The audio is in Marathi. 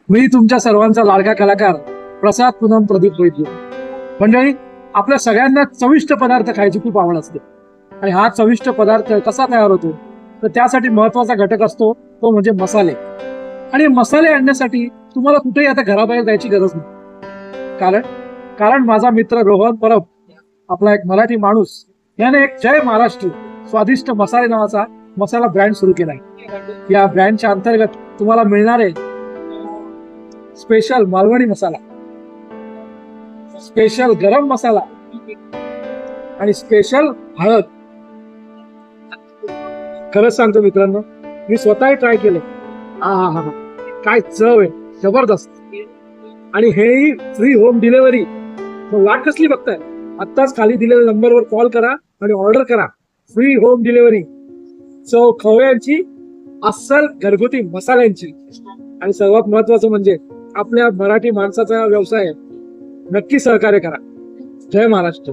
मी तुमच्या सर्वांचा लाडका कलाकार प्रसाद पूनम प्रदीप वैद्य. मंडळी, आपल्या सगळ्यांना चविष्ट पदार्थ खायची खूप आवड असते आणि हा चविष्ट पदार्थ कसा तयार होतो तर त्यासाठी महत्वाचा घटक असतो तो म्हणजे मसाले. आणि मसाले आणण्यासाठी तुम्हाला कुठेही आता घराबाहेर जायची गरज नाही. कारण माझा मित्र रोहन परब, आपला एक मराठी माणूस, याने एक जय महाराष्ट्र स्वादिष्ट मसाले नावाचा मसाला ब्रँड सुरू केलाय. या ब्रँडच्या अंतर्गत तुम्हाला मिळणारे स्पेशल मालवणी मसाला, स्पेशल गरम मसाला आणि स्पेशल हळद. खरंच सांगतो मित्रांनो, मी स्वतःही ट्राय केले. हा काय चव आहे, जबरदस्त. आणि हेही फ्री होम डिलिव्हरी. वाट कसली बघताय? आत्ताच खाली दिलेल्या नंबरवर कॉल करा आणि ऑर्डर करा. Free home delivery. चव खवयांची, अस्सल घरगुती मसाल्यांची, आणि सर्वात महत्वाचं म्हणजे आपल्या मराठी माणसाचा व्यवसाय. नक्की सहकार्य करा. जय महाराष्ट्र.